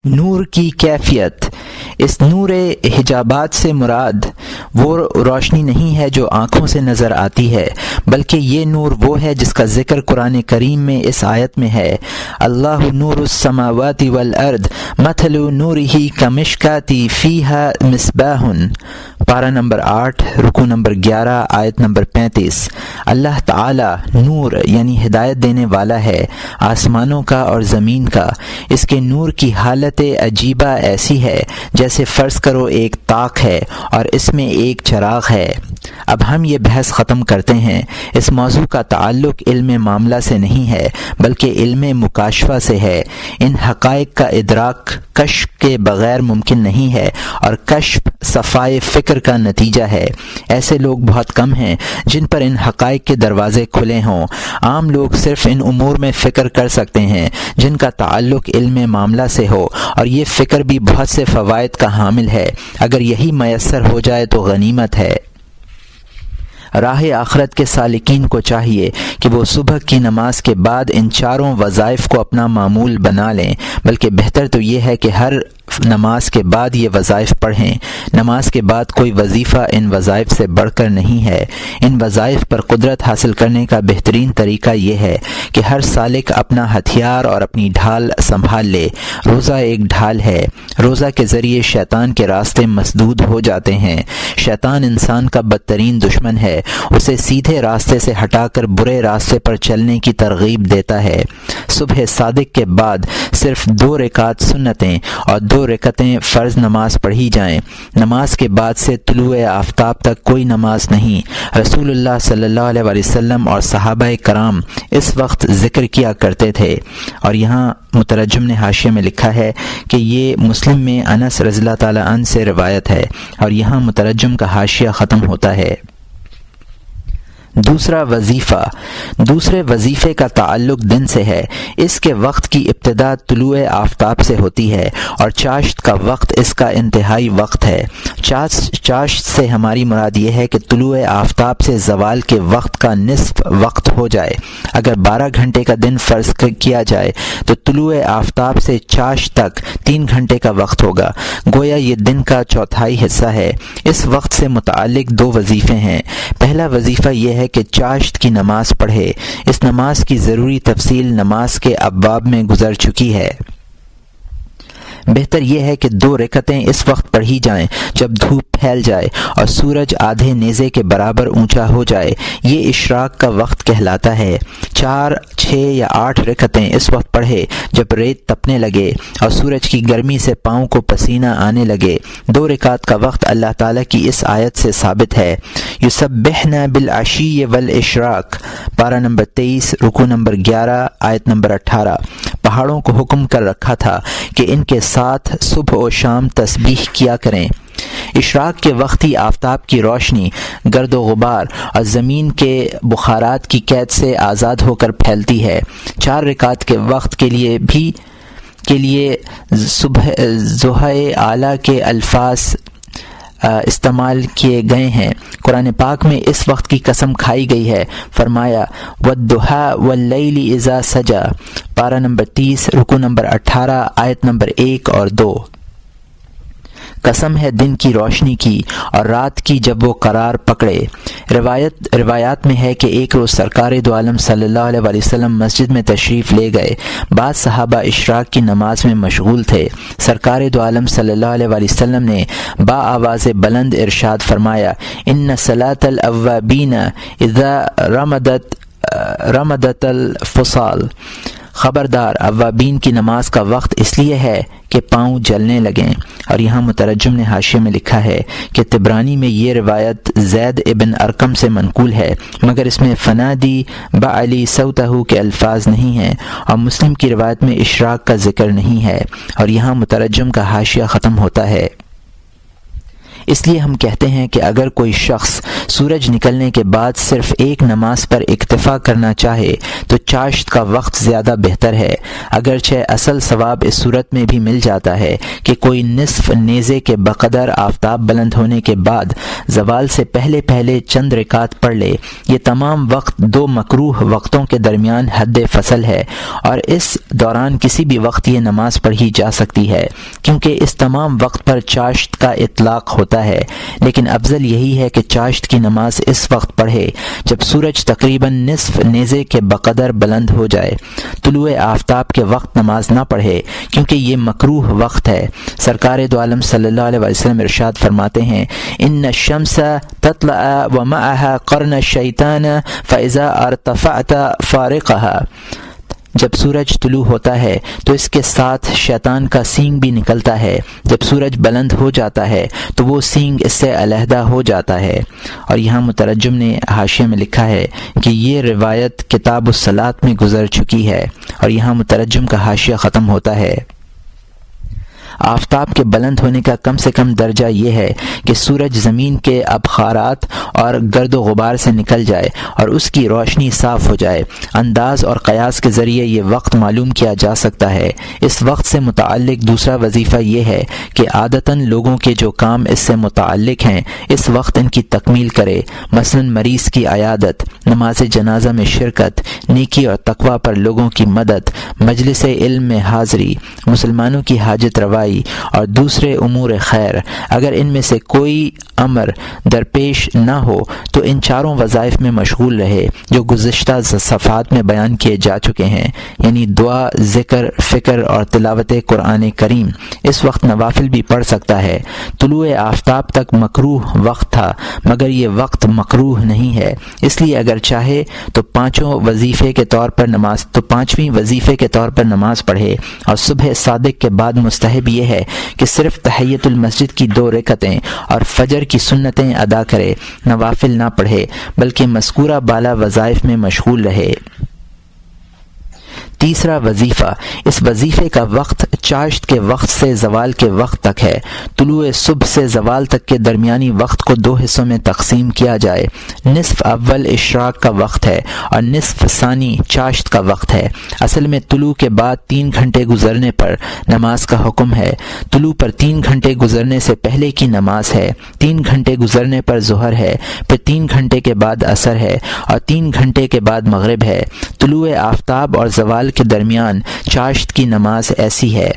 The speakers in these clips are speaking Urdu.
نور کی کیفیت۔ اس نور حجابات سے مراد وہ روشنی نہیں ہے جو آنکھوں سے نظر آتی ہے، بلکہ یہ نور وہ ہے جس کا ذکر قرآن کریم میں اس آیت میں ہے۔ اللہ نور السماوات والارض مثل نورہ کمشکاۃ فیہا مصباح، پارہ نمبر 8 رکوع نمبر 11 آیت نمبر 35۔ اللہ تعالی نور یعنی ہدایت دینے والا ہے، آسمانوں کا اور زمین کا۔ اس کے نور کی حالت عجیبہ ایسی ہے جیسے فرض کرو ایک طاق ہے اور اس میں ایک چراغ ہے۔ اب ہم یہ بحث ختم کرتے ہیں۔ اس موضوع کا تعلق علم معاملہ سے نہیں ہے بلکہ علم مکاشفہ سے ہے۔ ان حقائق کا ادراک کشف کے بغیر ممکن نہیں ہے، اور کشف صفائے فکر کا نتیجہ ہے۔ ایسے لوگ بہت کم ہیں جن پر ان حقائق کے دروازے کھلے ہوں۔ عام لوگ صرف ان امور میں فکر کر سکتے ہیں جن کا تعلق علم معاملہ سے ہو، اور یہ فکر بھی بہت سے فوائد کا حامل ہے۔ اگر یہی میسر ہو جائے تو غنیمت ہے۔ راہ آخرت کے سالکین کو چاہیے کہ وہ صبح کی نماز کے بعد ان چاروں وظائف کو اپنا معمول بنا لیں، بلکہ بہتر تو یہ ہے کہ ہر نماز کے بعد یہ وظائف پڑھیں۔ نماز کے بعد کوئی وظیفہ ان وظائف سے بڑھ کر نہیں ہے۔ ان وظائف پر قدرت حاصل کرنے کا بہترین طریقہ یہ ہے کہ ہر سالک اپنا ہتھیار اور اپنی ڈھال سنبھال لے۔ روزہ ایک ڈھال ہے۔ روزہ کے ذریعے شیطان کے راستے مسدود ہو جاتے ہیں۔ شیطان انسان کا بدترین دشمن ہے، اسے سیدھے راستے سے ہٹا کر برے راستے پر چلنے کی ترغیب دیتا ہے۔ صبح صادق کے بعد صرف 2 رکعت سنتیں اور 2 رکعتیں فرض نماز پڑھی جائیں۔ نماز کے بعد سے طلوع آفتاب تک کوئی نماز نہیں۔ رسول اللہ صلی اللہ علیہ وسلم اور صحابہ کرام اس وقت ذکر کیا کرتے تھے۔ اور یہاں مترجم نے حاشیے میں لکھا ہے کہ یہ مسلم میں انس رضی اللہ تعالیٰ عنہ سے روایت ہے، اور یہاں مترجم کا حاشیہ ختم ہوتا ہے۔ دوسرا وظیفہ۔ دوسرے وظیفے کا تعلق دن سے ہے۔ اس کے وقت کی ابتدا طلوع آفتاب سے ہوتی ہے، اور چاشت کا وقت اس کا انتہائی وقت ہے۔ چاشت سے ہماری مراد یہ ہے کہ طلوع آفتاب سے زوال کے وقت کا نصف وقت ہو جائے۔ اگر 12 گھنٹے کا دن فرض کیا جائے تو طلوع آفتاب سے چاشت تک 3 گھنٹے کا وقت ہوگا، گویا یہ دن کا چوتھائی حصہ ہے۔ اس وقت سے متعلق 2 وظیفے ہیں۔ پہلا وظیفہ یہ ہے کہ چاشت کی نماز پڑھے۔ اس نماز کی ضروری تفصیل نماز کے ابواب میں گزر چکی ہے۔ بہتر یہ ہے کہ 2 رکعتیں اس وقت پڑھی جائیں جب دھوپ پھیل جائے اور سورج آدھے نیزے کے برابر اونچا ہو جائے۔ یہ اشراق کا وقت کہلاتا ہے۔ 4، 6 یا 8 رکعتیں اس وقت پڑھے جب ریت تپنے لگے اور سورج کی گرمی سے پاؤں کو پسینہ آنے لگے۔ 2 رکعت کا وقت اللہ تعالیٰ کی اس آیت سے ثابت ہے۔ یسبحن بالعشی والاشراق، پارہ نمبر 23 رکوع نمبر 11 آیت نمبر 18۔ پہاڑوں کو حکم کر رکھا تھا کہ ان کے ساتھ صبح و شام تسبیح کیا کریں۔ اشراق کے وقت ہی آفتاب کی روشنی گرد و غبار اور زمین کے بخارات کی قید سے آزاد ہو کر پھیلتی ہے۔ 4 رکعت کے وقت کے لیے صبح ضحی اعلیٰ کے الفاظ استعمال کیے گئے ہیں۔ قرآن پاک میں اس وقت کی قسم کھائی گئی ہے، فرمایا والضحیٰ واللیل اذا سجا، پارہ نمبر 30 رکوع نمبر 18 آیت نمبر 1 اور 2۔ قسم ہے دن کی روشنی کی اور رات کی جب وہ قرار پکڑے۔ روایات میں ہے کہ ایک روز سرکار دو عالم صلی اللہ علیہ وسلم مسجد میں تشریف لے گئے۔ بعض صحابہ اشراق کی نماز میں مشغول تھے۔ سرکار دو عالم صلی اللہ علیہ وسلم نے با آواز بلند ارشاد فرمایا، ان صلاۃ الاوابین اذا رمدت الفصال، خبردار اوابین کی نماز کا وقت اس لیے ہے کہ پاؤں جلنے لگیں۔ اور یہاں مترجم نے حاشیے میں لکھا ہے کہ طبرانی میں یہ روایت زید ابن ارقم سے منقول ہے، مگر اس میں فنادی بعلی صوتہ کے الفاظ نہیں ہیں، اور مسلم کی روایت میں اشراق کا ذکر نہیں ہے۔ اور یہاں مترجم کا حاشیہ ختم ہوتا ہے۔ اس لیے ہم کہتے ہیں کہ اگر کوئی شخص سورج نکلنے کے بعد صرف ایک نماز پر اکتفا کرنا چاہے تو چاشت کا وقت زیادہ بہتر ہے، اگرچہ اصل ثواب اس صورت میں بھی مل جاتا ہے کہ کوئی نصف نیزے کے بقدر آفتاب بلند ہونے کے بعد زوال سے پہلے پہلے چند رکعت پڑھ لے۔ یہ تمام وقت دو مکروہ وقتوں کے درمیان حد فصل ہے، اور اس دوران کسی بھی وقت یہ نماز پڑھی جا سکتی ہے، کیونکہ اس تمام وقت پر چاشت کا اطلاق ہوتا ہے، لیکن افضل یہی ہے کہ چاشت کی نماز اس وقت پڑھے جب سورج تقریباً نصف نیزے کے بقدر بلند ہو جائے۔ طلوع آفتاب کے وقت نماز نہ پڑھے کیونکہ یہ مکروہ وقت ہے۔ سرکار دو عالم صلی اللہ علیہ وسلم ارشاد فرماتے ہیں، ان الشمس تطلع ومعها قرن الشیطان فاذا ارتفعت فارقها، جب سورج طلوع ہوتا ہے تو اس کے ساتھ شیطان کا سینگ بھی نکلتا ہے، جب سورج بلند ہو جاتا ہے تو وہ سینگ اس سے علیحدہ ہو جاتا ہے۔ اور یہاں مترجم نے حاشیے میں لکھا ہے کہ یہ روایت کتاب الصلاۃ میں گزر چکی ہے، اور یہاں مترجم کا حاشیہ ختم ہوتا ہے۔ آفتاب کے بلند ہونے کا کم سے کم درجہ یہ ہے کہ سورج زمین کے ابخارات اور گرد و غبار سے نکل جائے اور اس کی روشنی صاف ہو جائے۔ انداز اور قیاس کے ذریعے یہ وقت معلوم کیا جا سکتا ہے۔ اس وقت سے متعلق دوسرا وظیفہ یہ ہے کہ عادتاً لوگوں کے جو کام اس سے متعلق ہیں اس وقت ان کی تکمیل کرے، مثلا مریض کی عیادت، نماز جنازہ میں شرکت، نیکی اور تقوی پر لوگوں کی مدد، مجلس علم میں حاضری، مسلمانوں کی حاجت روائی اور دوسرے امور خیر۔ اگر ان میں سے کوئی امر درپیش نہ ہو تو ان چاروں وظائف میں مشغول رہے جو گزشتہ صفحات میں بیان کیے جا چکے ہیں، یعنی دعا، ذکر، فکر اور تلاوت قرآن کریم۔ اس وقت نوافل بھی پڑھ سکتا ہے۔ طلوع آفتاب تک مکروہ وقت تھا، مگر یہ وقت مکروہ نہیں ہے، اس لیے اگر چاہے تو پانچویں وظیفے کے طور پر نماز پڑھے، اور صبح صادق کے بعد مستحب یہ ہے کہ صرف تحیۃ المسجد کی 2 رکعتیں اور فجر کی سنتیں ادا کرے، نوافل نہ پڑھے بلکہ مذکورہ بالا وظائف میں مشغول رہے۔ تیسرا وظیفہ، اس وظیفے کا وقت چاشت کے وقت سے زوال کے وقت تک ہے۔ طلوع صبح سے زوال تک کے درمیانی وقت کو 2 حصوں میں تقسیم کیا جائے۔ نصف اول اشراق کا وقت ہے اور نصف ثانی چاشت کا وقت ہے۔ اصل میں طلوع کے بعد 3 گھنٹے گزرنے پر نماز کا حکم ہے۔ طلوع پر 3 گھنٹے گزرنے سے پہلے کی نماز ہے، 3 گھنٹے گزرنے پر ظہر ہے، پھر 3 گھنٹے کے بعد عصر ہے، اور 3 گھنٹے کے بعد مغرب ہے۔ طلوع آفتاب اور زوال کے درمیان چاشت کی نماز ایسی ہے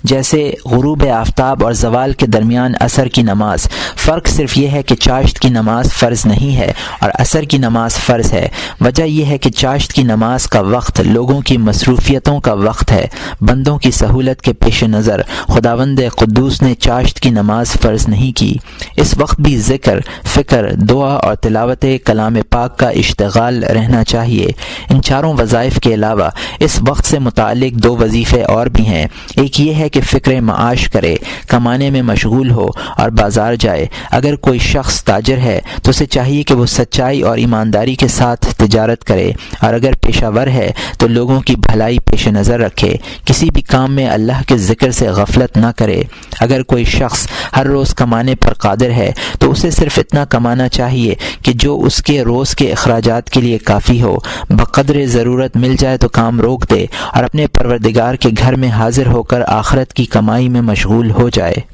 جیسے غروب آفتاب اور زوال کے درمیان عصر کی نماز۔ فرق صرف یہ ہے کہ چاشت کی نماز فرض نہیں ہے اور عصر کی نماز فرض ہے۔ وجہ یہ ہے کہ چاشت کی نماز کا وقت لوگوں کی مصروفیتوں کا وقت ہے۔ بندوں کی سہولت کے پیش نظر خداوند قدوس نے چاشت کی نماز فرض نہیں کی۔ اس وقت بھی ذکر، فکر، دعا اور تلاوت کلام پاک کا اشتغال رہنا چاہیے۔ ان چاروں وظائف کے علاوہ اس وقت سے متعلق 2 وظیفے اور بھی ہیں۔ ایک یہ ہے کہ فکر معاش کرے، کمانے میں مشغول ہو اور بازار جائے۔ اگر کوئی شخص تاجر ہے تو اسے چاہیے کہ وہ سچائی اور ایمانداری کے ساتھ تجارت کرے، اور اگر پیشہ ور ہے تو لوگوں کی بھلائی پیش نظر رکھے، کسی بھی کام میں اللہ کے ذکر سے غفلت نہ کرے۔ اگر کوئی شخص ہر روز کمانے پر قادر ہے تو اسے صرف اتنا کمانا چاہیے کہ جو اس کے روز کے اخراجات کے لیے کافی ہو۔ بقدر ضرورت مل جائے تو کام روک دے اور اپنے پروردگار کے گھر میں حاضر ہو کر آخرت کی کمائی میں مشغول ہو جائے۔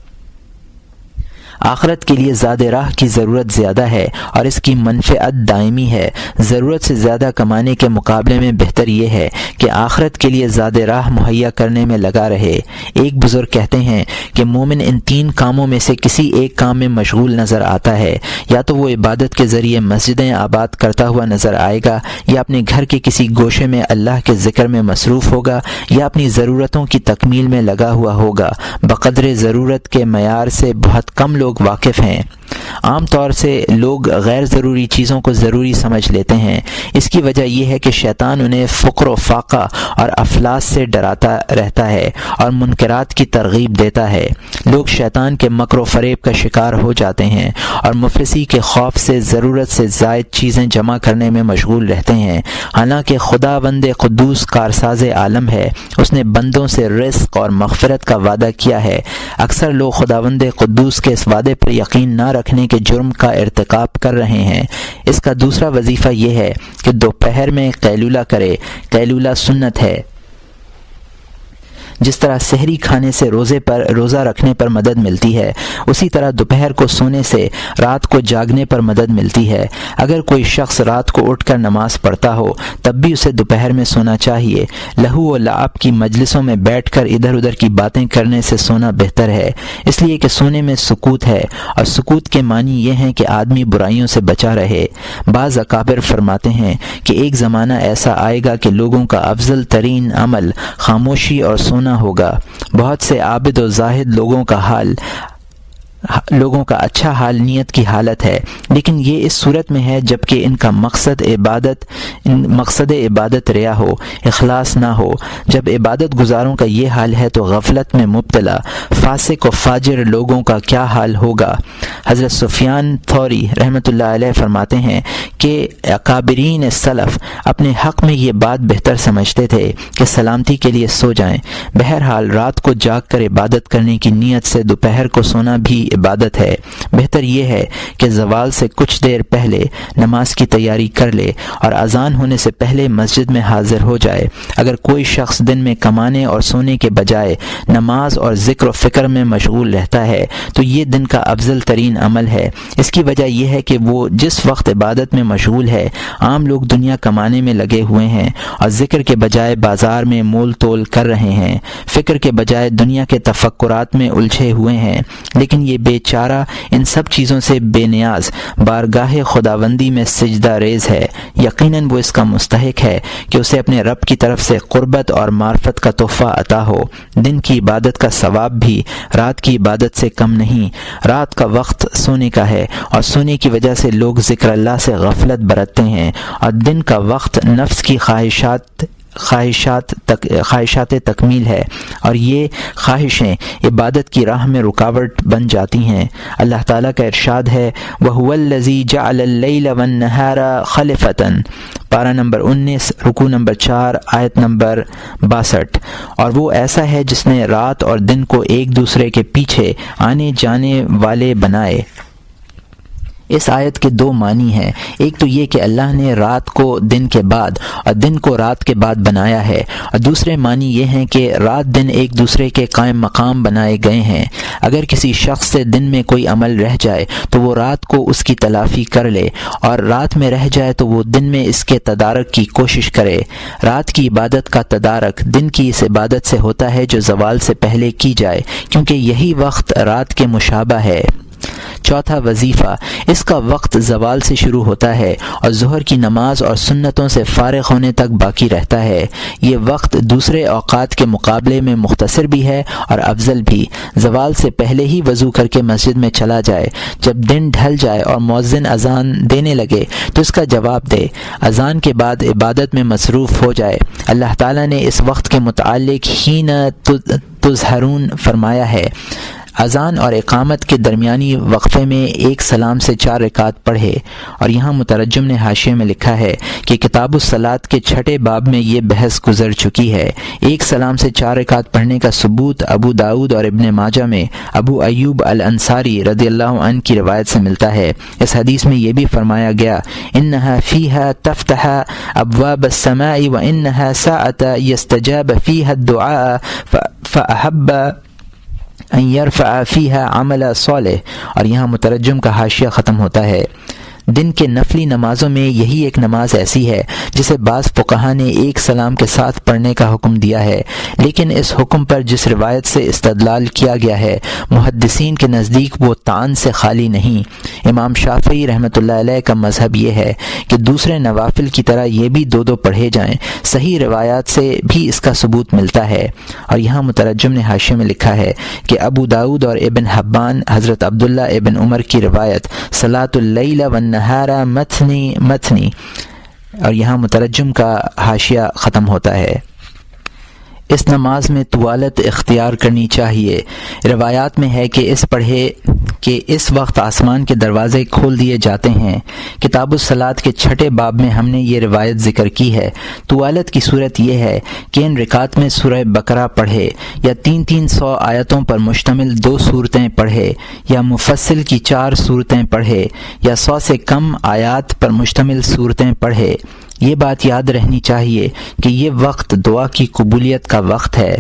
آخرت کے لیے زاد راہ کی ضرورت زیادہ ہے اور اس کی منفعت دائمی ہے۔ ضرورت سے زیادہ کمانے کے مقابلے میں بہتر یہ ہے کہ آخرت کے لیے زاد راہ مہیا کرنے میں لگا رہے۔ ایک بزرگ کہتے ہیں کہ مومن ان 3 کاموں میں سے کسی ایک کام میں مشغول نظر آتا ہے، یا تو وہ عبادت کے ذریعے مسجدیں آباد کرتا ہوا نظر آئے گا، یا اپنے گھر کے کسی گوشے میں اللہ کے ذکر میں مصروف ہوگا، یا اپنی ضرورتوں کی تکمیل میں لگا ہوا ہوگا۔ بقدر ضرورت کے معیار سے بہت کم لوگ واقف ہیں۔ عام طور سے لوگ غیر ضروری چیزوں کو ضروری سمجھ لیتے ہیں۔ اس کی وجہ یہ ہے کہ شیطان انہیں فقر و فاقہ اور افلاس سے ڈراتا رہتا ہے اور منکرات کی ترغیب دیتا ہے۔ لوگ شیطان کے مکر و فریب کا شکار ہو جاتے ہیں اور مفلسی کے خوف سے ضرورت سے زائد چیزیں جمع کرنے میں مشغول رہتے ہیں، حالانکہ خداوند قدوس کارساز عالم ہے۔ اس نے بندوں سے رزق اور مغفرت کا وعدہ کیا ہے۔ اکثر لوگ خداوند قدوس کے اس وعدے پر یقین نہ رکھنے کے جرم کا ارتکاب کر رہے ہیں۔ اس کا دوسرا وظیفہ یہ ہے کہ دوپہر میں قیلولہ کرے۔ قیلولہ سنت ہے۔ جس طرح سحری کھانے سے روزہ رکھنے پر مدد ملتی ہے، اسی طرح دوپہر کو سونے سے رات کو جاگنے پر مدد ملتی ہے۔ اگر کوئی شخص رات کو اٹھ کر نماز پڑھتا ہو تب بھی اسے دوپہر میں سونا چاہیے۔ لہو و لعب کی مجلسوں میں بیٹھ کر ادھر ادھر کی باتیں کرنے سے سونا بہتر ہے، اس لیے کہ سونے میں سکوت ہے، اور سکوت کے معنی یہ ہیں کہ آدمی برائیوں سے بچا رہے۔ بعض اکابر فرماتے ہیں کہ ایک زمانہ ایسا آئے گا کہ لوگوں کا افضل ترین عمل خاموشی اور سونا ہوگا۔ بہت سے عابد و زاہد لوگوں کا اچھا حال نیت کی حالت ہے، لیکن یہ اس صورت میں ہے جبکہ ان کا مقصد عبادت ریا ہو، اخلاص نہ ہو۔ جب عبادت گزاروں کا یہ حال ہے تو غفلت میں مبتلا فاسق و فاجر لوگوں کا کیا حال ہوگا۔ حضرت سفیان ثوری رحمۃ اللہ علیہ فرماتے ہیں کہ اکابرین سلف اپنے حق میں یہ بات بہتر سمجھتے تھے کہ سلامتی کے لیے سو جائیں۔ بہرحال رات کو جاگ کر عبادت کرنے کی نیت سے دوپہر کو سونا بھی عبادت ہے۔ بہتر یہ ہے کہ زوال سے کچھ دیر پہلے نماز کی تیاری کر لے اور اذان ہونے سے پہلے مسجد میں حاضر ہو جائے۔ اگر کوئی شخص دن میں کمانے اور سونے کے بجائے نماز اور ذکر و فکر میں مشغول رہتا ہے تو یہ دن کا افضل ترین عمل ہے۔ اس کی وجہ یہ ہے کہ وہ جس وقت عبادت میں مشغول ہے، عام لوگ دنیا کمانے میں لگے ہوئے ہیں اور ذکر کے بجائے بازار میں مول تول کر رہے ہیں، فکر کے بجائے دنیا کے تفکرات میں الجھے ہوئے ہیں۔ لیکن یہ بیچارہ ان سب چیزوں سے بے نیاز بارگاہ خداوندی میں سجدہ ریز ہے۔ یقیناً وہ اس کا مستحق ہے کہ اسے اپنے رب کی طرف سے قربت اور معرفت کا تحفہ عطا ہو۔ دن کی عبادت کا ثواب بھی رات کی عبادت سے کم نہیں۔ رات کا وقت سونے کا ہے اور سونے کی وجہ سے لوگ ذکر اللہ سے غفلت برتتے ہیں، اور دن کا وقت نفس کی خواہشات تکمیل ہے، اور یہ خواہشیں عبادت کی راہ میں رکاوٹ بن جاتی ہیں۔ اللہ تعالیٰ کا ارشاد ہے وَهُوَ الَّذِي جَعَلَ اللَّيْلَ وَالنَّهَارَ خَلِفَةً، پارہ نمبر 19 رکوع نمبر 4 آیت نمبر 62، اور وہ ایسا ہے جس نے رات اور دن کو ایک دوسرے کے پیچھے آنے جانے والے بنائے۔ اس آیت کے دو معنی ہیں، ایک تو یہ کہ اللہ نے رات کو دن کے بعد اور دن کو رات کے بعد بنایا ہے، اور دوسرے معنی یہ ہیں کہ رات دن ایک دوسرے کے قائم مقام بنائے گئے ہیں۔ اگر کسی شخص سے دن میں کوئی عمل رہ جائے تو وہ رات کو اس کی تلافی کر لے، اور رات میں رہ جائے تو وہ دن میں اس کے تدارک کی کوشش کرے۔ رات کی عبادت کا تدارک دن کی اس عبادت سے ہوتا ہے جو زوال سے پہلے کی جائے، کیونکہ یہی وقت رات کے مشابہ ہے۔ چوتھا وظیفہ، اس کا وقت زوال سے شروع ہوتا ہے اور ظہر کی نماز اور سنتوں سے فارغ ہونے تک باقی رہتا ہے۔ یہ وقت دوسرے اوقات کے مقابلے میں مختصر بھی ہے اور افضل بھی۔ زوال سے پہلے ہی وضو کر کے مسجد میں چلا جائے، جب دن ڈھل جائے اور مؤذن اذان دینے لگے تو اس کا جواب دے، اذان کے بعد عبادت میں مصروف ہو جائے۔ اللہ تعالیٰ نے اس وقت کے متعلق حین تظہرون فرمایا ہے۔ اذان اور اقامت کے درمیانی وقفے میں ایک سلام سے 4 رکعت پڑھے، اور یہاں مترجم نے حاشیے میں لکھا ہے کہ کتاب الصلاۃ کے 6 باب میں یہ بحث گزر چکی ہے۔ ایک سلام سے 4 رکعت پڑھنے کا ثبوت ابو داؤد اور ابن ماجہ میں ابو ایوب الانصاری رضی اللہ عنہ کی روایت سے ملتا ہے۔ اس حدیث میں یہ بھی فرمایا گیا انہا فیہا تفتح ابواب السماء وانہا ساعۃ یستجاب فیہا الدعاء فاحب ان یرفع فیہا عمل صالح، اور یہاں مترجم کا حاشیہ ختم ہوتا ہے۔ دن کے نفلی نمازوں میں یہی ایک نماز ایسی ہے جسے بعض فقہا نے ایک سلام کے ساتھ پڑھنے کا حکم دیا ہے، لیکن اس حکم پر جس روایت سے استدلال کیا گیا ہے محدثین کے نزدیک وہ طعن سے خالی نہیں۔ امام شافعی رحمۃ اللہ علیہ کا مذہب یہ ہے کہ دوسرے نوافل کی طرح یہ بھی دو پڑھے جائیں۔ صحیح روایات سے بھی اس کا ثبوت ملتا ہے، اور یہاں مترجم نے حاشیے میں لکھا ہے کہ ابو داؤد اور ابن حبان حضرت عبداللہ ابن عمر کی روایت صلاۃ اللیل والنہار مثنی مثنی، اور یہاں مترجم کا حاشیہ ختم ہوتا ہے۔ اس نماز میں طوالت اختیار کرنی چاہیے۔ روایات میں ہے کہ اس وقت آسمان کے دروازے کھول دیے جاتے ہیں۔ کتاب الصلاۃ کے 6 باب میں ہم نے یہ روایت ذکر کی ہے۔ طوالت کی صورت یہ ہے کہ ان رکعت میں سورہ بقرہ پڑھے، یا 300 آیتوں پر مشتمل 2 سورتیں پڑھے، یا مفصل کی 4 سورتیں پڑھے، یا 100 سے کم آیات پر مشتمل سورتیں پڑھے۔ یہ بات یاد رہنی چاہیے کہ یہ وقت دعا کی قبولیت کا وقت ہے۔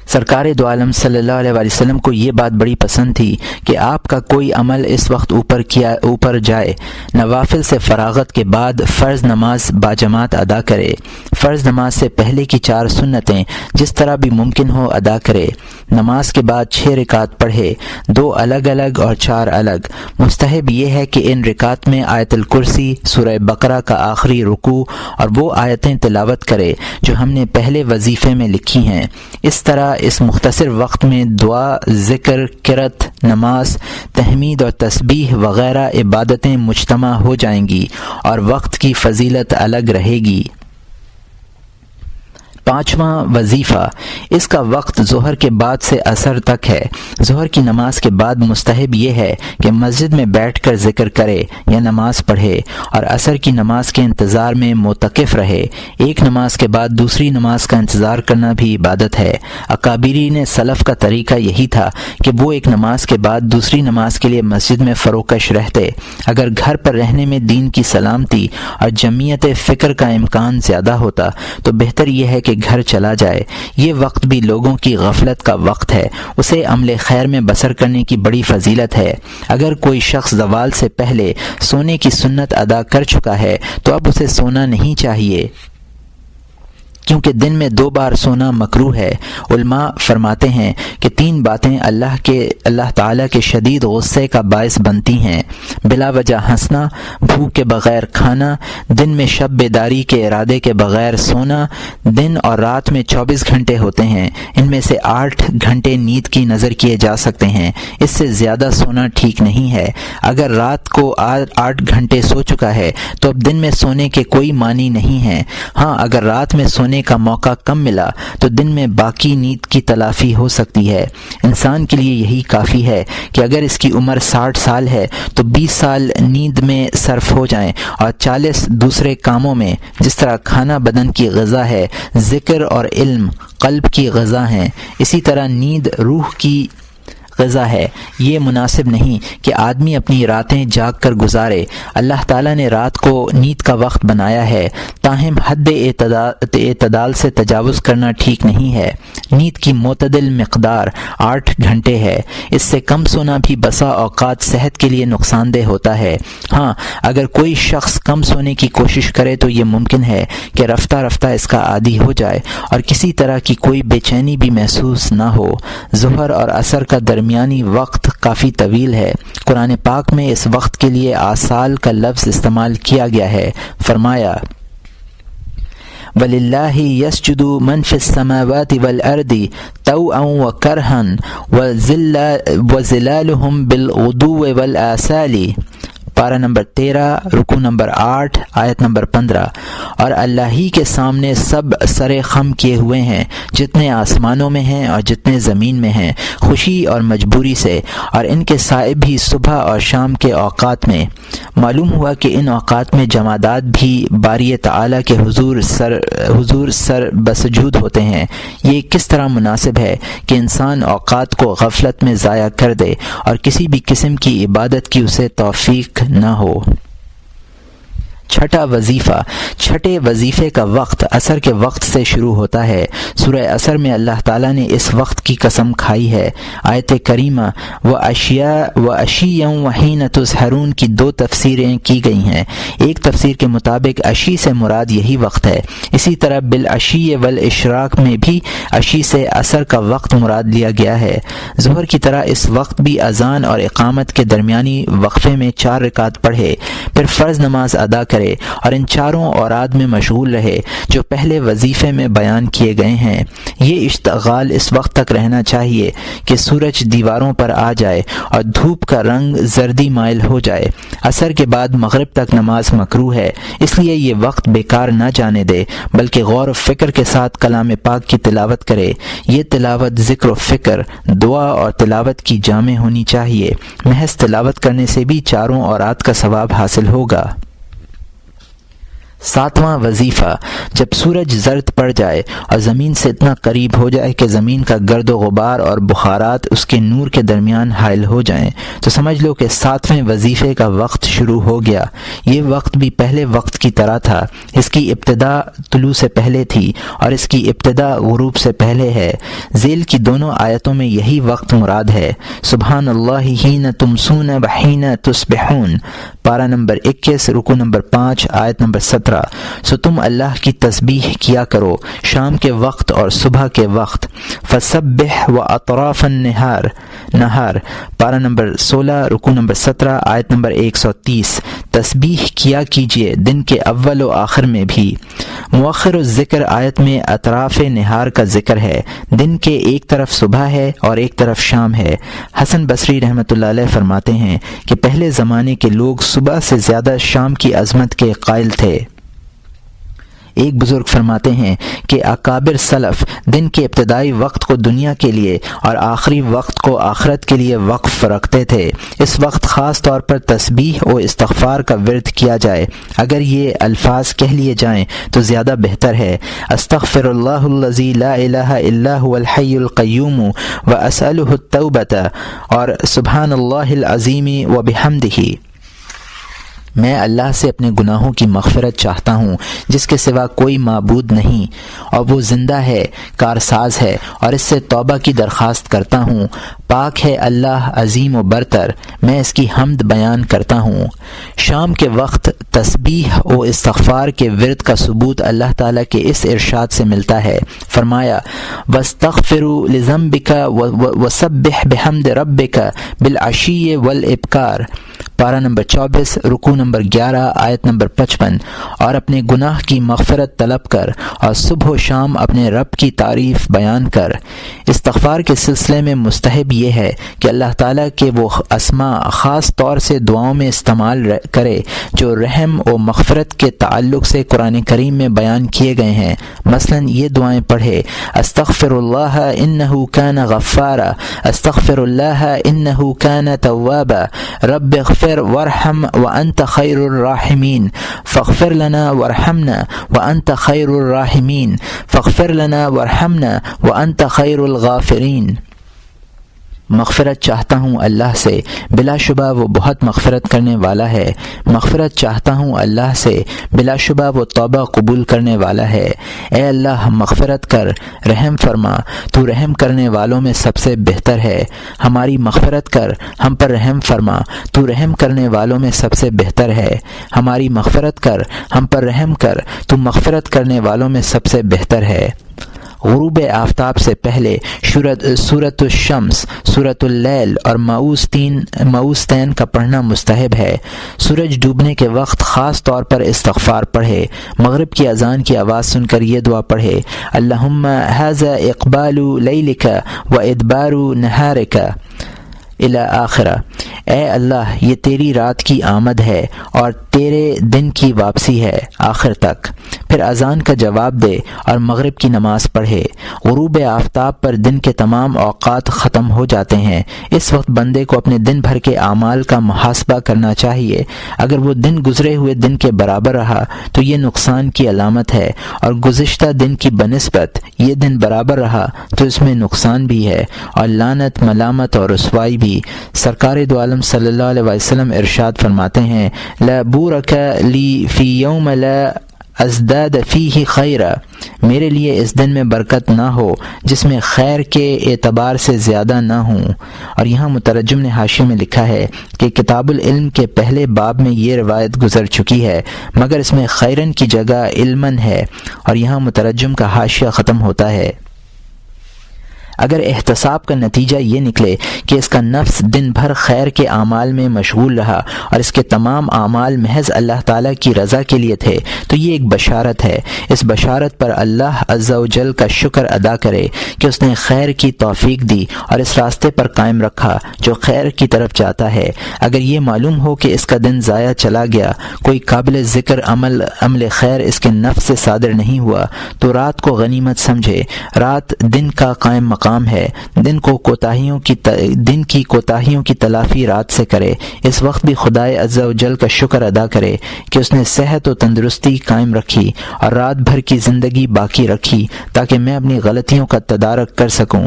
سرکار دو عالم صلی اللہ علیہ وآلہ وسلم کو یہ بات بڑی پسند تھی کہ آپ کا کوئی عمل اس وقت اوپر جائے، نوافل سے فراغت کے بعد فرض نماز باجماعت ادا کرے، فرض نماز سے پہلے کی 4 سنتیں جس طرح بھی ممکن ہو ادا کرے، نماز کے بعد 6 رکعت پڑھے، 2 الگ الگ اور 4 الگ۔ مستحب یہ ہے کہ ان رکعت میں آیت الکرسی، سورہ بقرہ کا آخری رکوع اور وہ آیتیں تلاوت کرے جو ہم نے پہلے وظیفے میں لکھی ہیں۔ اس طرح اس مختصر وقت میں دعا، ذکر، قرات، نماز، تحمید اور تسبیح وغیرہ عبادتیں مجتمع ہو جائیں گی اور وقت کی فضیلت الگ رہے گی۔ 5واں وظیفہ، اس کا وقت ظہر کے بعد سے عصر تک ہے۔ ظہر کی نماز کے بعد مستحب یہ ہے کہ مسجد میں بیٹھ کر ذکر کرے یا نماز پڑھے، اور عصر کی نماز کے انتظار میں معتکف رہے۔ ایک نماز کے بعد دوسری نماز کا انتظار کرنا بھی عبادت ہے۔ اکابرین سلف کا طریقہ یہی تھا کہ وہ ایک نماز کے بعد دوسری نماز کے لیے مسجد میں فروکش رہتے۔ اگر گھر پر رہنے میں دین کی سلامتی اور جمعیت فکر کا امکان زیادہ ہوتا تو بہتر یہ ہے کہ گھر چلا جائے۔ یہ وقت بھی لوگوں کی غفلت کا وقت ہے، اسے عمل خیر میں بسر کرنے کی بڑی فضیلت ہے۔ اگر کوئی شخص زوال سے پہلے سونے کی سنت ادا کر چکا ہے تو اب اسے سونا نہیں چاہیے، کیونکہ دن میں 2 بار سونا مکروہ ہے۔ علماء فرماتے ہیں کہ 3 باتیں اللہ تعالیٰ کے شدید غصے کا باعث بنتی ہیں: بلا وجہ ہنسنا، بھوک کے بغیر کھانا، دن میں شب بیداری کے ارادے کے بغیر سونا۔ دن اور رات میں 24 گھنٹے ہوتے ہیں، ان میں سے 8 گھنٹے نیند کی نظر کیے جا سکتے ہیں، اس سے زیادہ سونا ٹھیک نہیں ہے۔ اگر رات کو 8 گھنٹے سو چکا ہے تو اب دن میں سونے کے کوئی معنی نہیں ہے۔ ہاں، اگر رات میں سونے کا موقع کم ملا تو دن میں باقی نیند کی تلافی ہو سکتی ہے۔ انسان کے لیے یہی کافی ہے کہ اگر اس کی عمر 60 سال ہے تو 20 سال نیند میں صرف ہو جائیں اور 40 دوسرے کاموں میں، جس طرح کھانا بدن کی غذا ہے، ذکر اور علم قلب کی غذا ہیں، اسی طرح نیند روح کی غذا ہے۔ یہ مناسب نہیں کہ آدمی اپنی راتیں جاگ کر گزارے۔ اللہ تعالیٰ نے رات کو نیند کا وقت بنایا ہے، تاہم حد اعتدال سے تجاوز کرنا ٹھیک نہیں ہے۔ نیند کی معتدل مقدار 8 گھنٹے ہے۔ اس سے کم سونا بھی بسا اوقات صحت کے لیے نقصان دہ ہوتا ہے۔ ہاں، اگر کوئی شخص کم سونے کی کوشش کرے تو یہ ممکن ہے کہ رفتہ رفتہ اس کا عادی ہو جائے اور کسی طرح کی کوئی بے چینی بھی محسوس نہ ہو۔ ظہر اور عصر کا درمیانی وقت کافی طویل ہے۔ قرآن پاک میں اس وقت کے لیے آصال کا لفظ استعمال کیا گیا ہے۔ فرمایا وَلِلَّهِ يَسْجُدُ مَنْ فِي السَّمَاوَاتِ وَالْأَرْضِ طَوْعًا وَكَرْهًا وَظِلَالُهُمْ بِالْغُدُوِّ وَالْآصَالِ۔ پارہ نمبر 13، رکوع نمبر 8، آیت نمبر 15۔ اور اللہ ہی کے سامنے سب سر خم کیے ہوئے ہیں، جتنے آسمانوں میں ہیں اور جتنے زمین میں ہیں، خوشی اور مجبوری سے، اور ان کے صاحب بھی صبح اور شام کے اوقات میں۔ معلوم ہوا کہ ان اوقات میں جمادات بھی باری تعالیٰ کے حضور سر بسجود ہوتے ہیں۔ یہ کس طرح مناسب ہے کہ انسان اوقات کو غفلت میں ضائع کر دے اور کسی بھی قسم کی عبادت کی اسے توفیق نہ ہو۔ چھٹا وظیفہ، چھٹے وظیفے کا وقت عصر کے وقت سے شروع ہوتا ہے۔ سورہ عصر میں اللہ تعالیٰ نے اس وقت کی قسم کھائی ہے۔ آیت کریمہ وَعَشِيًّا وَحِينَ تُسْحَرُونَ کی دو تفسیریں کی گئی ہیں۔ ایک تفسیر کے مطابق عشی سے مراد یہی وقت ہے۔ اسی طرح بالعشی والاشراق میں بھی عشی سے عصر کا وقت مراد لیا گیا ہے۔ ظہر کی طرح اس وقت بھی اذان اور اقامت کے درمیانی وقفے میں 4 رکعت پڑھے، پھر فرض نماز ادا کرے اور ان چاروں اوراد میں مشغول رہے جو پہلے وظیفے میں بیان کیے گئے ہیں۔ یہ اشتغال اس وقت تک رہنا چاہیے کہ سورج دیواروں پر آ جائے اور دھوپ کا رنگ زردی مائل ہو جائے۔ عصر کے بعد مغرب تک نماز مکروہ ہے، اس لیے یہ وقت بیکار نہ جانے دے بلکہ غور و فکر کے ساتھ کلام پاک کی تلاوت کرے۔ یہ تلاوت ذکر و فکر، دعا اور تلاوت کی جامع ہونی چاہیے۔ محض تلاوت کرنے سے بھی چاروں اوراد کا ثواب حاصل ہوگا۔ 7واں وظیفہ، جب سورج زرد پڑ جائے اور زمین سے اتنا قریب ہو جائے کہ زمین کا گرد و غبار اور بخارات اس کے نور کے درمیان حائل ہو جائیں تو سمجھ لو کہ 7ویں وظیفے کا وقت شروع ہو گیا۔ یہ وقت بھی پہلے وقت کی طرح تھا، اس کی ابتدا طلوع سے پہلے تھی اور اس کی ابتدا غروب سے پہلے ہے۔ ذیل کی دونوں آیتوں میں یہی وقت مراد ہے۔ سبحان اللہ حین تمسون وحین تصبحون، پارہ نمبر 21، رکوع نمبر 5، آیت نمبر 17۔ سو تم اللہ کی تسبیح کیا کرو شام کے وقت اور صبح کے وقت۔ فسبح واطراف النہار، پارہ نمبر 16، رکوع نمبر 17، آیت نمبر 130۔ تسبیح کیا کیجیے دن کے اول و آخر میں بھی۔ مؤخر الذکر آیت میں اطراف نہار کا ذکر ہے، دن کے ایک طرف صبح ہے اور ایک طرف شام ہے۔ حسن بصری رحمۃ اللہ علیہ فرماتے ہیں کہ پہلے زمانے کے لوگ صبح سے زیادہ شام کی عظمت کے قائل تھے۔ ایک بزرگ فرماتے ہیں کہ اکابر سلف دن کے ابتدائی وقت کو دنیا کے لیے اور آخری وقت کو آخرت کے لیے وقف رکھتے تھے۔ اس وقت خاص طور پر تسبیح و استغفار کا ورد کیا جائے۔ اگر یہ الفاظ کہہ لیے جائیں تو زیادہ بہتر ہے۔ استغفر اللہ الذی لا الہ الا هو الحی القیوم واسألہ التوبۃ، اور سبحان اللہ العظیم وبحمدہ، میں اللہ سے اپنے گناہوں کی مغفرت چاہتا ہوں جس کے سوا کوئی معبود نہیں، اور وہ زندہ ہے، کارساز ہے، اور اس سے توبہ کی درخواست کرتا ہوں۔ پاک ہے اللہ عظیم و برتر، میں اس کی حمد بیان کرتا ہوں۔ شام کے وقت تسبیح و استغفار کے ورد کا ثبوت اللہ تعالیٰ کے اس ارشاد سے ملتا ہے۔ فرمایا وَاسْتَغْفِرُوا لِذَنبِكَ وَسَبِّحْ بِحَمْدِ رَبِّكَ بِالْعَشِيِّ وَالْإِبْكَارِ، پارہ نمبر 24، رکوع نمبر 11، آیت نمبر 55۔ اور اپنے گناہ کی مغفرت طلب کر اور صبح و شام اپنے رب کی تعریف بیان کر۔ استغفار کے سلسلے میں مستحب یہ ہے کہ اللہ تعالیٰ کے وہ اسماء خاص طور سے دعاؤں میں استعمال کرے جو رحم و مغفرت کے تعلق سے قرآن کریم میں بیان کیے گئے ہیں۔ مثلا یہ دعائیں پڑھے: استغفر اللہ انہ کان غفارا، استغفر اللہ انہ کان توابا، رب اغفر وارحم وانت خیر الراحمین، فاغفر لنا وارحمنا وانت خیر الراحمین، فاغفر لنا وارحمنا وانت خیر الغافرین۔ مغفرت چاہتا ہوں اللہ سے، بلا شبہ وہ بہت مغفرت کرنے والا ہے۔ مغفرت چاہتا ہوں اللہ سے، بلا شبہ وہ توبہ قبول کرنے والا ہے۔ اے اللہ مغفرت کر، رحم فرما، تو رحم کرنے والوں میں سب سے بہتر ہے۔ ہماری مغفرت کر، ہم پر رحم فرما، تو رحم کرنے والوں میں سب سے بہتر ہے۔ ہماری مغفرت کر، ہم پر رحم کر، تو مغفرت کرنے والوں میں سب سے بہتر ہے۔ غروب آفتاب سے پہلے سورۃ الشمس، سورۃ اللیل اور معوذتین کا پڑھنا مستحب ہے۔ سورج ڈوبنے کے وقت خاص طور پر استغفار پڑھے۔ مغرب کی اذان کی آواز سن کر یہ دعا پڑھے: اللہم ھذا اقبال لیلک و ادبار نہارک الی آخرہ، اے اللہ یہ تیری رات کی آمد ہے اور تیرے دن کی واپسی ہے آخر تک۔ پھر اذان کا جواب دے اور مغرب کی نماز پڑھے۔ غروب آفتاب پر دن کے تمام اوقات ختم ہو جاتے ہیں۔ اس وقت بندے کو اپنے دن بھر کے اعمال کا محاسبہ کرنا چاہیے۔ اگر وہ دن گزرے ہوئے دن کے برابر رہا تو یہ نقصان کی علامت ہے، اور گزشتہ دن کی بنسبت یہ دن برابر رہا تو اس میں نقصان بھی ہے اور لعنت، ملامت اور رسوائی بھی۔ سرکار دو عالم صلی اللہ علیہ وسلم ارشاد فرماتے ہیں، لا بورک لی فی یوم لا ازداد فیہ خیرا، میرے لیے اس دن میں برکت نہ ہو جس میں خیر کے اعتبار سے زیادہ نہ ہوں۔ اور یہاں مترجم نے حاشیے میں لکھا ہے کہ کتاب العلم کے پہلے باب میں یہ روایت گزر چکی ہے، مگر اس میں خیرن کی جگہ علمن ہے، اور یہاں مترجم کا حاشیہ ختم ہوتا ہے۔ اگر احتساب کا نتیجہ یہ نکلے کہ اس کا نفس دن بھر خیر کے اعمال میں مشغول رہا اور اس کے تمام اعمال محض اللہ تعالیٰ کی رضا کے لیے تھے، تو یہ ایک بشارت ہے۔ اس بشارت پر اللہ عز و جل کا شکر ادا کرے کہ اس نے خیر کی توفیق دی اور اس راستے پر قائم رکھا جو خیر کی طرف جاتا ہے۔ اگر یہ معلوم ہو کہ اس کا دن ضائع چلا گیا، کوئی قابل ذکر عمل خیر اس کے نفس سے صادر نہیں ہوا، تو رات کو غنیمت سمجھے۔ رات دن کا قائم مقام ہے۔ دن کی کوتاہیوں کی تلافی رات سے کرے۔ اس وقت بھی خدائے عز و جل کا شکر ادا کرے کہ اس نے صحت و تندرستی قائم رکھی اور رات بھر کی زندگی باقی رکھی تاکہ میں اپنی غلطیوں کا تدارک کر سکوں۔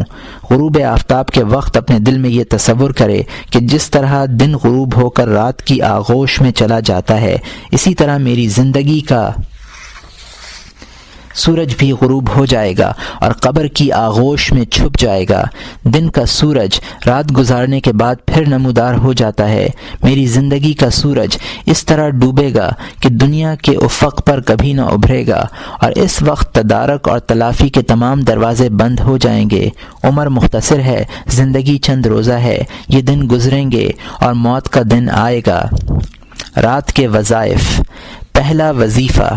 غروب آفتاب کے وقت اپنے دل میں یہ تصور کرے کہ جس طرح دن غروب ہو کر رات کی آغوش میں چلا جاتا ہے، اسی طرح میری زندگی کا سورج بھی غروب ہو جائے گا اور قبر کی آغوش میں چھپ جائے گا۔ دن کا سورج رات گزارنے کے بعد پھر نمودار ہو جاتا ہے۔ میری زندگی کا سورج اس طرح ڈوبے گا کہ دنیا کے افق پر کبھی نہ ابھرے گا، اور اس وقت تدارک اور تلافی کے تمام دروازے بند ہو جائیں گے۔ عمر مختصر ہے، زندگی چند روزہ ہے، یہ دن گزریں گے اور موت کا دن آئے گا۔ رات کے وظائف۔ پہلا وظیفہ۔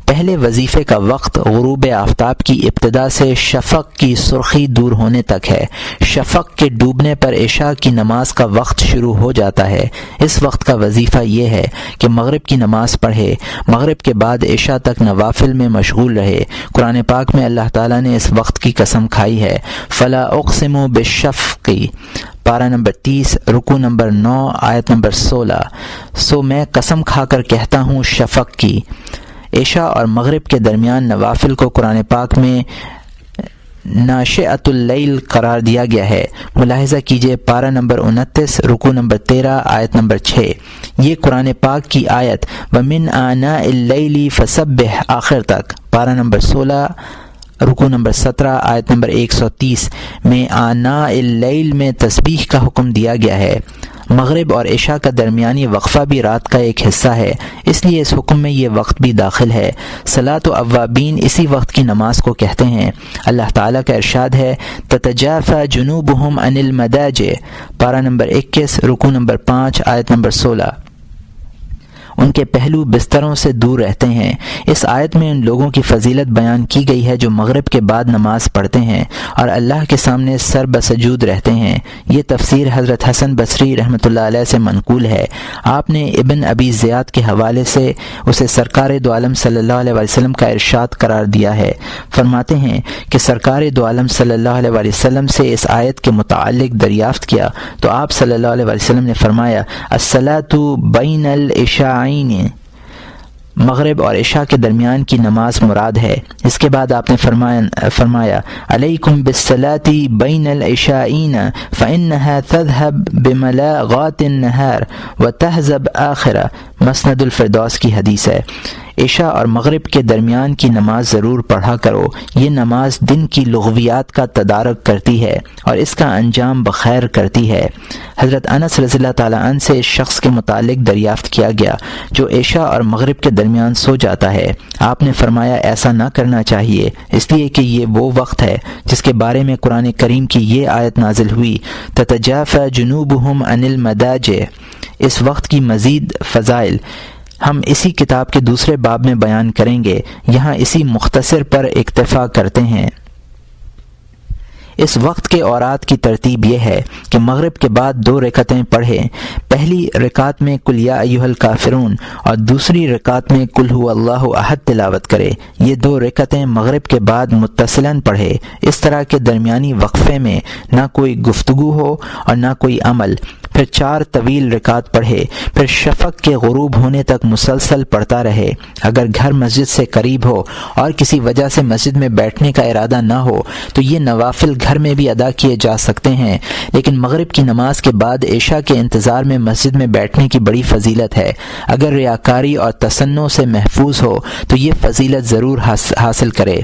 پہلے وظیفے کا وقت غروب آفتاب کی ابتدا سے شفق کی سرخی دور ہونے تک ہے۔ شفق کے ڈوبنے پر عشاء کی نماز کا وقت شروع ہو جاتا ہے۔ اس وقت کا وظیفہ یہ ہے کہ مغرب کی نماز پڑھے، مغرب کے بعد عشاء تک نوافل میں مشغول رہے۔ قرآن پاک میں اللہ تعالیٰ نے اس وقت کی قسم کھائی ہے، فلا اقسم بالشفق، پارہ نمبر 30، رکوع نمبر 9، آیت نمبر 16۔ سو میں قسم کھا کر کہتا ہوں شفق کی۔ عشاء اور مغرب کے درمیان نوافل کو قرآن پاک میں ناشئۃ اللیل قرار دیا گیا ہے۔ ملاحظہ کیجئے پارہ نمبر 29، رکوع نمبر 13، آیت نمبر 6۔ یہ قرآن پاک کی آیت وَمِنْ آنَاءِ اللَّيْلِ فَسَبِّحْ آخر تک، پارہ نمبر 16، رکوع نمبر 17، آیت نمبر 130 میں آناء اللیل میں تسبیح کا حکم دیا گیا ہے۔ مغرب اور عشاء کا درمیانی وقفہ بھی رات کا ایک حصہ ہے، اس لیے اس حکم میں یہ وقت بھی داخل ہے۔ صلاۃ اوابین اسی وقت کی نماز کو کہتے ہیں۔ اللہ تعالیٰ کا ارشاد ہے، تتجافی جنوبہم عن المضاجع، پارہ نمبر 21، رکوع نمبر 5، آیت نمبر 16۔ ان کے پہلو بستروں سے دور رہتے ہیں۔ اس آیت میں ان لوگوں کی فضیلت بیان کی گئی ہے جو مغرب کے بعد نماز پڑھتے ہیں اور اللہ کے سامنے سر بسجود رہتے ہیں۔ یہ تفسیر حضرت حسن بصری رحمۃ اللہ علیہ سے منقول ہے۔ آپ نے ابن ابی زیاد کے حوالے سے اسے سرکار دو عالم صلی اللہ علیہ وسلم کا ارشاد قرار دیا ہے۔ فرماتے ہیں کہ سرکار دو عالم صلی اللہ علیہ وسلم سے اس آیت کے متعلق دریافت کیا تو آپ صلی اللہ علیہ وسلم نے فرمایا، الصلاۃ بین العشاء، مغرب اور عشاء کے درمیان کی نماز مراد ہے۔ اس کے بعد آپ نے فرمایا علیکم بالصلاۃ بین العشاءین فانها تذهب بملاغات النہار وتحزب آخرہ، مسند الفردوس کی حدیث ہے۔ عشاء اور مغرب کے درمیان کی نماز ضرور پڑھا کرو، یہ نماز دن کی لغویات کا تدارک کرتی ہے اور اس کا انجام بخیر کرتی ہے۔ حضرت انس رضی اللہ تعالیٰ عنہ سے اس شخص کے متعلق دریافت کیا گیا جو عشاء اور مغرب کے درمیان سو جاتا ہے۔ آپ نے فرمایا ایسا نہ کرنا چاہیے، اس لیے کہ یہ وہ وقت ہے جس کے بارے میں قرآن کریم کی یہ آیت نازل ہوئی، تتجافی جنوبہم عن المضاجع۔ اس وقت کی مزید فضائل ہم اسی کتاب کے دوسرے باب میں بیان کریں گے، یہاں اسی مختصر پر اکتفا کرتے ہیں۔ اس وقت کے اوقات کی ترتیب یہ ہے کہ مغرب کے بعد 2 رکعتیں پڑھیں، پہلی رکعت میں قل یا ایھا الکافرون اور دوسری رکعت میں قل ھو اللہ احد تلاوت کرے۔ یہ 2 رکعتیں مغرب کے بعد متصلاً پڑھے، اس طرح کے درمیانی وقفے میں نہ کوئی گفتگو ہو اور نہ کوئی عمل، پھر 4 طویل رکعت پڑھے، پھر شفق کے غروب ہونے تک مسلسل پڑھتا رہے۔ اگر گھر مسجد سے قریب ہو اور کسی وجہ سے مسجد میں بیٹھنے کا ارادہ نہ ہو تو یہ نوافل گھر میں بھی ادا کیے جا سکتے ہیں، لیکن مغرب کی نماز کے بعد عشاء کے انتظار میں مسجد میں بیٹھنے کی بڑی فضیلت ہے۔ اگر ریاکاری اور تصنع سے محفوظ ہو تو یہ فضیلت ضرور حاصل کرے۔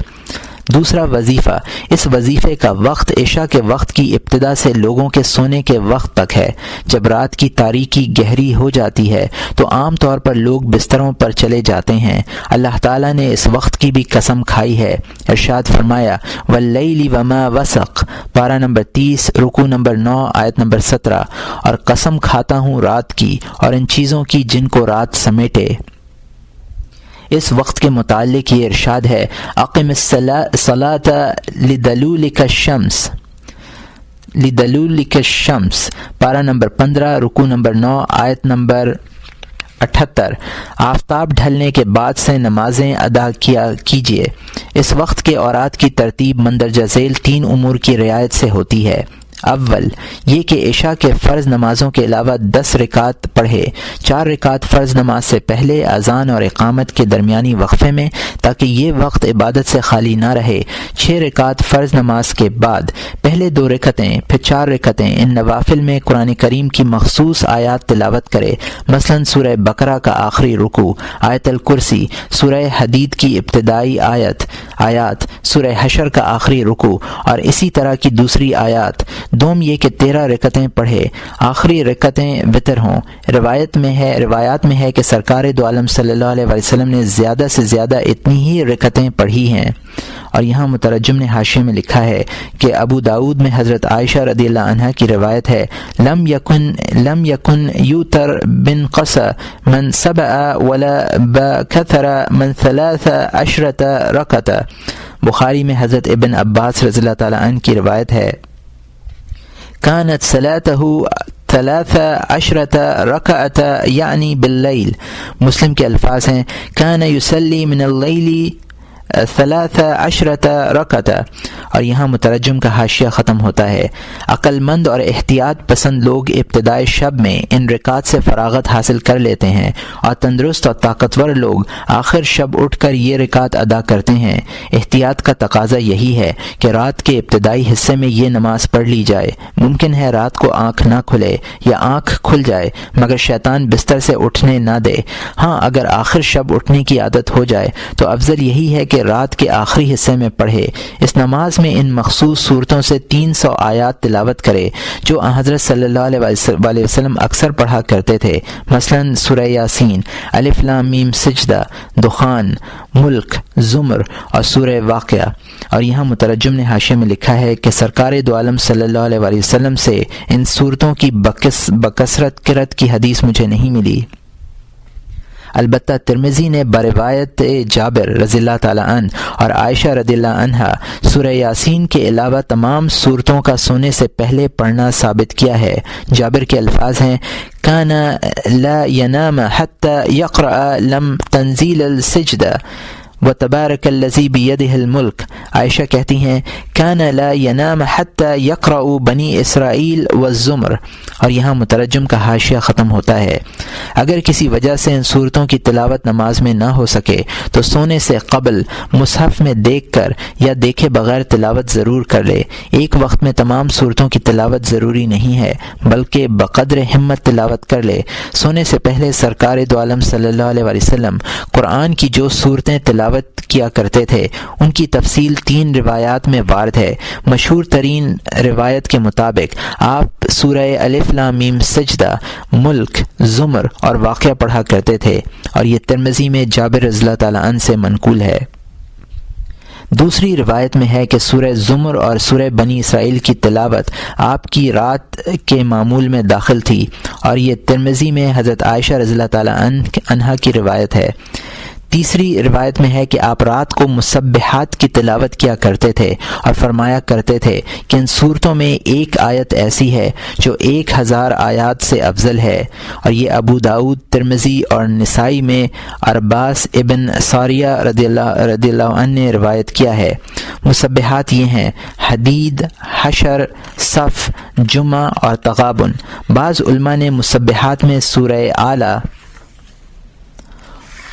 دوسرا وظیفہ، اس وظیفے کا وقت عشاء کے وقت کی ابتدا سے لوگوں کے سونے کے وقت تک ہے۔ جب رات کی تاریکی گہری ہو جاتی ہے تو عام طور پر لوگ بستروں پر چلے جاتے ہیں۔ اللہ تعالیٰ نے اس وقت کی بھی قسم کھائی ہے، ارشاد فرمایا واللیل وما وسق، پارہ نمبر 30 رکوع نمبر 9 آیت نمبر 17، اور قسم کھاتا ہوں رات کی اور ان چیزوں کی جن کو رات سمیٹے۔ اس وقت کے متعلق یہ ارشاد ہے اقم الصلاۃ لدلولک الشمس، پارہ نمبر 15 رکوع نمبر 9 آیت نمبر 78، آفتاب ڈھلنے کے بعد سے نمازیں ادا کیجیے۔ اس وقت کے اوقات کی ترتیب مندرجہ ذیل 3 امور کی رعایت سے ہوتی ہے۔ اول یہ کہ عشاء کے فرض نمازوں کے علاوہ 10 رکعت پڑھے، 4 رکعت فرض نماز سے پہلے اذان اور اقامت کے درمیانی وقفے میں تاکہ یہ وقت عبادت سے خالی نہ رہے، 6 رکعت فرض نماز کے بعد پہلے 2 رکعتیں پھر 4 رکعتیں ان نوافل میں قرآن کریم کی مخصوص آیات تلاوت کرے، مثلا سورہ بقرہ کا آخری رکوع، آیت الکرسی، سورہ حدید کی ابتدائی آیات، سورہ حشر کا آخری رکوع اور اسی طرح کی دوسری آیات۔ دوم یہ کہ 13 رکعتیں پڑھے، آخری رکعتیں وتر ہوں۔ روایات میں ہے کہ سرکار دو عالم صلی اللہ علیہ وسلم نے زیادہ سے زیادہ اتنی ہی رکعتیں پڑھی ہیں۔ اور یہاں مترجم نے حاشیے میں لکھا ہے کہ ابو داؤد میں حضرت عائشہ رضی اللہ عنہا کی روایت ہے لم یکن یوتر بن قص من سبع ولا بکثر من 13 رکعت۔ بخاری میں حضرت ابن عباس رضی اللہ تعالی عنہ کی روایت ہے كانت صلاته 13 رکعت یعنی باللیل۔ مسلم کے الفاظ ہیں كان يصلي من الليل 13 رکعت۔ اور یہاں مترجم کا حاشیہ ختم ہوتا ہے۔ عقل مند اور احتیاط پسند لوگ ابتدائے شب میں ان رکعات سے فراغت حاصل کر لیتے ہیں اور تندرست اور طاقتور لوگ آخر شب اٹھ کر یہ رکعات ادا کرتے ہیں۔ احتیاط کا تقاضا یہی ہے کہ رات کے ابتدائی حصے میں یہ نماز پڑھ لی جائے۔ ممکن ہے رات کو آنکھ نہ کھلے یا آنکھ کھل جائے مگر شیطان بستر سے اٹھنے نہ دے۔ ہاں اگر آخر شب اٹھنے کی عادت ہو جائے تو افضل یہی ہے کہ رات کے آخری حصے میں پڑھے۔ اس نماز میں ان مخصوص صورتوں سے 300 آیات تلاوت کرے جو حضرت صلی اللہ علیہ وسلم اکثر پڑھا کرتے تھے، مثلا سورہ یاسین، الف لام میم سجدہ، دخان، ملک، زمر اور سورہ واقعہ۔ اور یہاں مترجم نے حاشیے میں لکھا ہے کہ سرکار دو عالم صلی اللہ علیہ وسلم سے ان صورتوں کی بکثرت قرأت کی حدیث مجھے نہیں ملی۔ البتہ ترمذی نے بروایت جابر رضی اللہ تعالی عنہ اور عائشہ رضی اللہ عنہا سورہ یاسین کے علاوہ تمام صورتوں کا سونے سے پہلے پڑھنا ثابت کیا ہے۔ جابر کے الفاظ ہیں کان لا ینام حتی یقرأ لم تنزیل السجدہ وتبارک الذی بیدہ الملک۔ عائشہ کہتی ہیں کان لا ینام حتی یقرأ بنی اسرائیل والزمر۔ اور یہاں مترجم کا حاشیہ ختم ہوتا ہے۔ اگر کسی وجہ سے ان صورتوں کی تلاوت نماز میں نہ ہو سکے تو سونے سے قبل مصحف میں دیکھ کر یا دیکھے بغیر تلاوت ضرور کر لے۔ ایک وقت میں تمام صورتوں کی تلاوت ضروری نہیں ہے بلکہ بقدر ہمت تلاوت کر لے۔ سونے سے پہلے سرکار دو عالم صلی اللہ علیہ وسلم قرآن کی جو صورتیں تلاوت کیا کرتے تھے ان کی تفصیل 3 روایات میں وارد ہے۔ مشہور ترین روایت کے مطابق آپ سورہ الف لام میم سجدہ، ملک، زمر اور واقعہ پڑھا کرتے تھے، اور یہ ترمذی میں جابر رضی اللہ تعالی عنہ سے منقول ہے۔ دوسری روایت میں ہے کہ سورہ زمر اور سورہ بنی اسرائیل کی تلاوت آپ کی رات کے معمول میں داخل تھی، اور یہ ترمذی میں حضرت عائشہ رضی اللہ تعالی عنہا کی روایت ہے۔ تیسری روایت میں ہے کہ آپ رات کو مسبحات کی تلاوت کیا کرتے تھے اور فرمایا کرتے تھے کہ ان صورتوں میں ایک آیت ایسی ہے جو 1000 آیات سے افضل ہے، اور یہ ابو داؤد، ترمذی اور نسائی میں عرباس ابن ساریہ رضی اللہ عنہ نے روایت کیا ہے۔ مسبحات یہ ہیں: حدید، حشر، صف، جمعہ اور تغابن۔ بعض علماء نے مسبحات میں سورہ اعلیٰ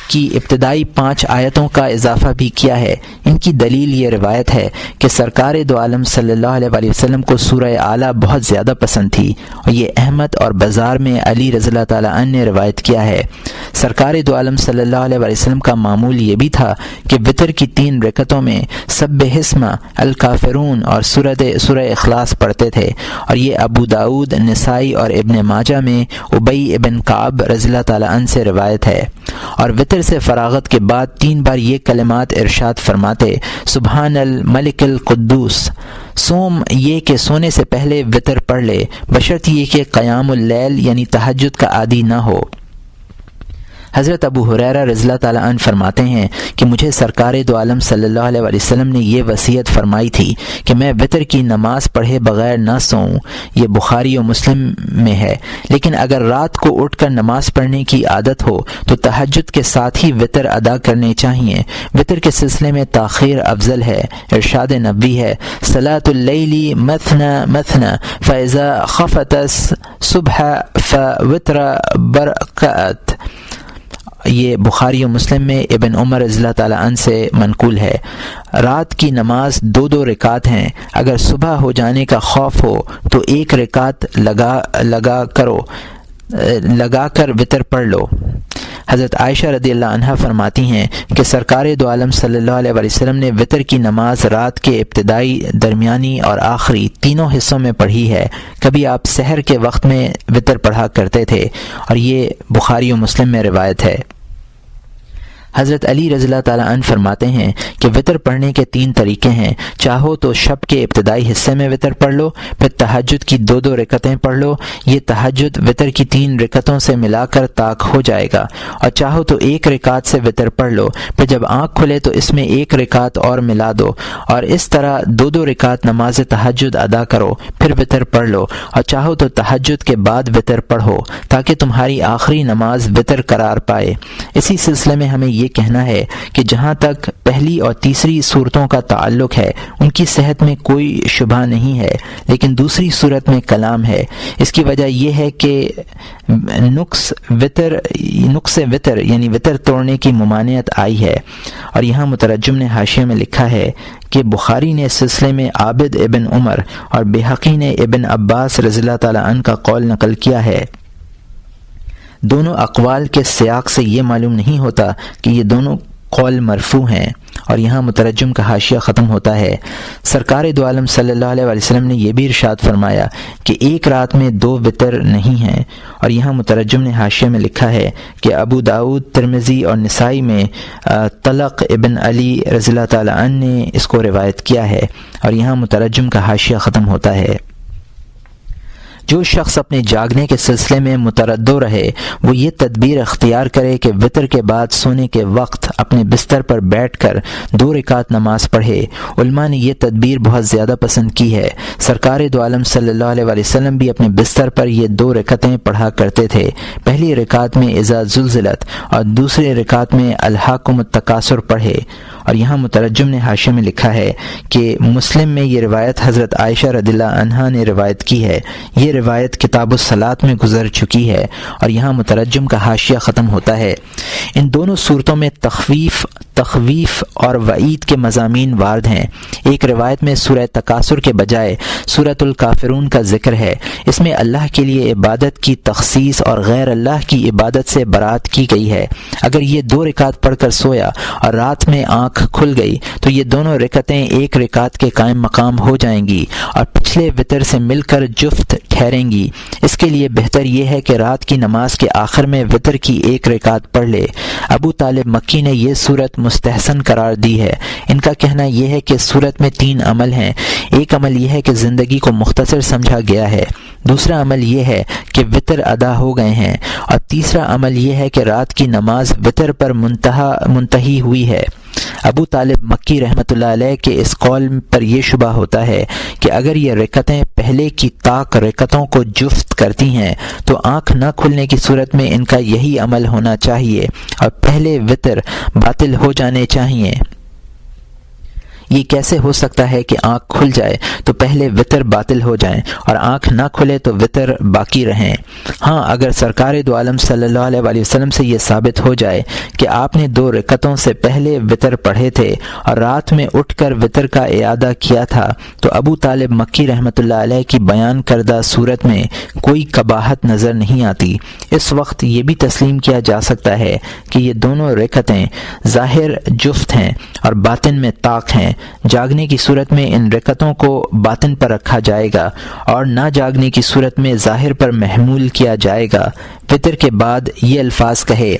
کی ابتدائی 5 آیتوں کا اضافہ بھی کیا ہے۔ ان کی دلیل یہ روایت ہے کہ سرکار دو عالم صلی اللہ علیہ وسلم کو سورہ اعلیٰ بہت زیادہ پسند تھی، اور یہ احمد اور بازار میں علی رضی اللہ تعالیٰ عنہ نے روایت کیا ہے۔ سرکار دو عالم صلی اللہ علیہ وسلم کا معمول یہ بھی تھا کہ وتر کی 3 رکعتوں میں سبح اسم الکافرون اور سورہ اخلاص پڑھتے تھے، اور یہ ابو داؤد، نسائی اور ابن ماجہ میں ابی ابن کعب رضی اللہ تعالیٰ عنہ سے روایت ہے۔ اور وتر سے فراغت کے بعد 3 بار یہ کلمات ارشاد فرماتے: سبحان الملک القدوس۔ سوم یہ کہ سونے سے پہلے وتر پڑھ لے، بشرط یہ کہ قیام اللیل یعنی تہجد کا عادی نہ ہو۔ حضرت ابو ہریرہ رضی اللہ تعالیٰ عنہ فرماتے ہیں کہ مجھے سرکار دو عالم صلی اللہ علیہ وسلم نے یہ وصیت فرمائی تھی کہ میں وتر کی نماز پڑھے بغیر نہ سوؤں۔ یہ بخاری و مسلم میں ہے۔ لیکن اگر رات کو اٹھ کر نماز پڑھنے کی عادت ہو تو تہجد کے ساتھ ہی وتر ادا کرنے چاہیے۔ وتر کے سلسلے میں تاخیر افضل ہے۔ ارشاد نبوی ہے: صلاۃ اللیل مثنی مثنی فاذا خفت الصبح فوتر برکعت۔ یہ بخاری و مسلم میں ابن عمر رضی اللہ تعالیٰ عنہ سے منقول ہے۔ رات کی نماز 2 رکعت ہیں۔ اگر صبح ہو جانے کا خوف ہو تو 1 رکعت لگا کر وتر پڑھ لو۔ حضرت عائشہ رضی اللہ عنہا فرماتی ہیں کہ سرکار دو عالم صلی اللہ علیہ وسلم نے وتر کی نماز رات کے ابتدائی، درمیانی اور آخری تینوں حصوں میں پڑھی ہے۔ کبھی آپ سحر کے وقت میں وتر پڑھا کرتے تھے، اور یہ بخاری و مسلم میں روایت ہے۔ حضرت علی رضی اللہ تعالیٰ عنہ فرماتے ہیں کہ وتر پڑھنے کے 3 طریقے ہیں۔ چاہو تو شب کے ابتدائی حصے میں وتر پڑھ لو، پھر تہجد کی 2 رکعتیں پڑھ لو۔ یہ تہجد وتر کی 3 رکعتوں سے ملا کر طاق ہو جائے گا۔ اور چاہو تو 1 رکعت سے وتر پڑھ لو، پھر جب آنکھ کھلے تو اس میں 1 رکعت اور ملا دو، اور اس طرح 2 رکعت نماز تہجد ادا کرو، پھر وتر پڑھ لو۔ اور چاہو تو تہجد کے بعد وتر پڑھو تاکہ تمہاری آخری نماز وتر قرار پائے۔ اسی سلسلے میں ہمیں یہ کہنا ہے کہ جہاں تک پہلی اور تیسری صورتوں کا تعلق ہے ان کی صحت میں کوئی شبہ نہیں ہے، لیکن دوسری صورت میں کلام ہے۔ اس کی وجہ یہ ہے کہ نقص وتر یعنی وتر توڑنے کی ممانعت آئی ہے۔ اور یہاں مترجم نے حاشیے میں لکھا ہے کہ بخاری نے اس سلسلے میں عابد ابن عمر اور بحقی نے ابن عباس رضی اللہ تعالیٰ عنہ کا قول نقل کیا ہے۔ دونوں اقوال کے سیاق سے یہ معلوم نہیں ہوتا کہ یہ دونوں قول مرفوع ہیں۔ اور یہاں مترجم کا حاشیہ ختم ہوتا ہے۔ سرکار دو عالم صلی اللہ علیہ وسلم نے یہ بھی ارشاد فرمایا کہ 1 رات میں 2 وتر نہیں ہیں۔ اور یہاں مترجم نے حاشیے میں لکھا ہے کہ ابو داؤد، ترمذی اور نسائی میں طلق ابن علی رضی اللہ تعالیٰ عنہ نے اس کو روایت کیا ہے۔ اور یہاں مترجم کا حاشیہ ختم ہوتا ہے۔ جو شخص اپنے جاگنے کے سلسلے میں متردد رہے وہ یہ تدبیر اختیار کرے کہ وتر کے بعد سونے کے وقت اپنے بستر پر بیٹھ کر 2 رکعت نماز پڑھے۔ علماء نے یہ تدبیر بہت زیادہ پسند کی ہے۔ سرکار دو عالم صلی اللہ علیہ وسلم بھی اپنے بستر پر یہ 2 رکعتیں پڑھا کرتے تھے۔ پہلی رکعت میں اذا زلزلت اور دوسری رکعت میں الہاکم التکاثر پڑھے۔ اور یہاں مترجم نے حاشیے میں لکھا ہے کہ مسلم میں یہ روایت حضرت عائشہ رضی اللہ عنہا نے روایت کی ہے۔ یہ روایت کتاب الصلاۃ میں گزر چکی ہے۔ اور یہاں مترجم کا حاشیہ ختم ہوتا ہے۔ ان دونوں صورتوں میں تخویف اور وعید کے مضامین وارد ہیں۔ ایک روایت میں سورہ تکاثر کے بجائے سورۃ الکافرون کا ذکر ہے۔ اس میں اللہ کے لیے عبادت کی تخصیص اور غیر اللہ کی عبادت سے برات کی گئی ہے۔ اگر یہ 2 رکعت پڑھ کر سویا اور رات میں آنکھ کھل گئی تو یہ دونوں رکعتیں 1 رکعت کے قائم مقام ہو جائیں گی اور پچھلے وتر سے مل کر جفت ٹھہریں گی۔ اس کے لیے بہتر یہ ہے کہ رات کی نماز کے آخر میں وتر کی 1 رکعت پڑھ لے۔ ابو طالب مکی نے یہ صورت مستحسن قرار دی ہے۔ ان کا کہنا یہ ہے کہ صورت میں 3 عمل ہیں۔ ایک عمل یہ ہے کہ زندگی کو مختصر سمجھا گیا ہے، دوسرا عمل یہ ہے کہ وطر ادا ہو گئے ہیں، اور تیسرا عمل یہ ہے کہ رات کی نماز وطر پر منتہی ہوئی ہے۔ ابو طالب مکی رحمۃ اللہ علیہ کے اس قول پر یہ شبہ ہوتا ہے کہ اگر یہ رکعتیں پہلے کی طاق رکعتوں کو جفت کرتی ہیں تو آنکھ نہ کھلنے کی صورت میں ان کا یہی عمل ہونا چاہیے اور پہلے وطر باطل ہو جانے چاہیے۔ یہ کیسے ہو سکتا ہے کہ آنکھ کھل جائے تو پہلے وطر باطل ہو جائیں اور آنکھ نہ کھلے تو وطر باقی رہیں؟ ہاں، اگر سرکار دو عالم صلی اللہ علیہ وآلہ وسلم سے یہ ثابت ہو جائے کہ آپ نے 2 رکعتوں سے پہلے وطر پڑھے تھے اور رات میں اٹھ کر وطر کا اعادہ کیا تھا، تو ابو طالب مکی رحمۃ اللہ علیہ کی بیان کردہ صورت میں کوئی قباحت نظر نہیں آتی۔ اس وقت یہ بھی تسلیم کیا جا سکتا ہے کہ یہ دونوں رکعتیں ظاہر جفت ہیں اور باطن میں طاق ہیں۔ جاگنے کی صورت میں ان رکعتوں کو باطن پر رکھا جائے گا اور نہ جاگنے کی صورت میں ظاہر پر محمول کیا جائے گا۔ وطر کے بعد یہ الفاظ کہے: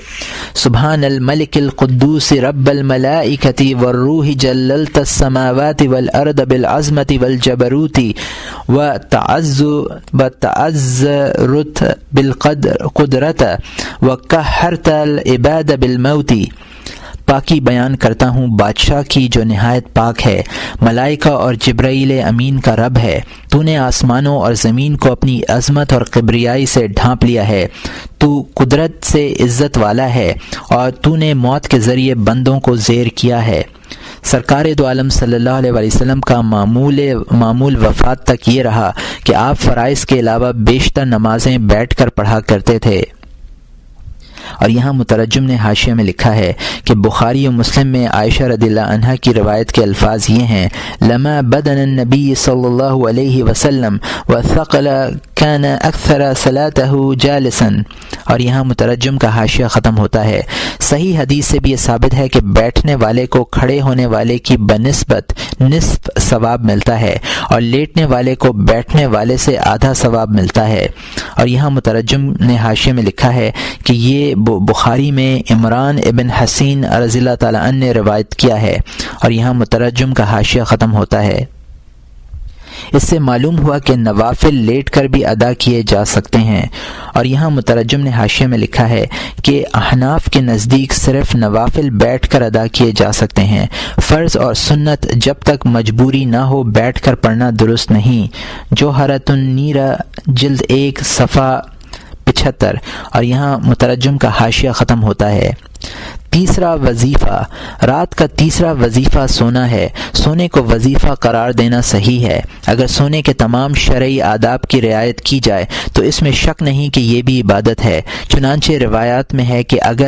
سبحان الملک القدوس رب الملائکۃ والروح جللت السماوات والارض بالعظمۃ والجبروت وتعذرت بالقدرت وقہرت العباد بالموت۔ پاکی بیان کرتا ہوں بادشاہ کی جو نہایت پاک ہے، ملائکہ اور جبرائیل امین کا رب ہے۔ تو نے آسمانوں اور زمین کو اپنی عظمت اور کبریائی سے ڈھانپ لیا ہے، تو قدرت سے عزت والا ہے اور تو نے موت کے ذریعے بندوں کو زیر کیا ہے۔ سرکار دو عالم صلی اللہ علیہ وآلہ وسلم کا معمول وفات تک یہ رہا کہ آپ فرائض کے علاوہ بیشتر نمازیں بیٹھ کر پڑھا کرتے تھے۔ اور یہاں مترجم نے حاشیہ میں لکھا ہے کہ بخاری و مسلم میں عائشہ رضی اللہ عنہا کی روایت کے الفاظ یہ ہیں: لما بدن النبی صلی اللہ علیہ وسلم وثقل كان اکثر صلاته جالسا۔ اور یہاں مترجم کا حاشیہ ختم ہوتا ہے۔ صحیح حدیث سے بھی یہ ثابت ہے کہ بیٹھنے والے کو کھڑے ہونے والے کی بنسبت نصف ثواب ملتا ہے اور لیٹنے والے کو بیٹھنے والے سے آدھا ثواب ملتا ہے۔ اور یہاں مترجم نے حاشیے میں لکھا ہے کہ یہ بخاری میں عمران ابن حسین رضی اللہ تعالیٰ عنہ نے روایت کیا ہے، اور یہاں مترجم کا حاشیہ ختم ہوتا ہے۔ اس سے معلوم ہوا کہ نوافل لیٹ کر بھی ادا کیے جا سکتے ہیں۔ اور یہاں مترجم نے حاشیے میں لکھا ہے کہ احناف کے نزدیک صرف نوافل بیٹھ کر ادا کیے جا سکتے ہیں، فرض اور سنت جب تک مجبوری نہ ہو بیٹھ کر پڑھنا درست نہیں۔ جوہرۃ النیرہ جلد 1 صفحہ 75۔ اور یہاں مترجم کا حاشیہ ختم ہوتا ہے۔ تیسرا وظیفہ، رات کا تیسرا وظیفہ سونا ہے۔ سونے کو وظیفہ قرار دینا صحیح ہے۔ اگر سونے کے تمام شرعی آداب کی رعایت کی جائے تو اس میں شک نہیں کہ یہ بھی عبادت ہے۔ چنانچہ روایات میں ہے کہ اگر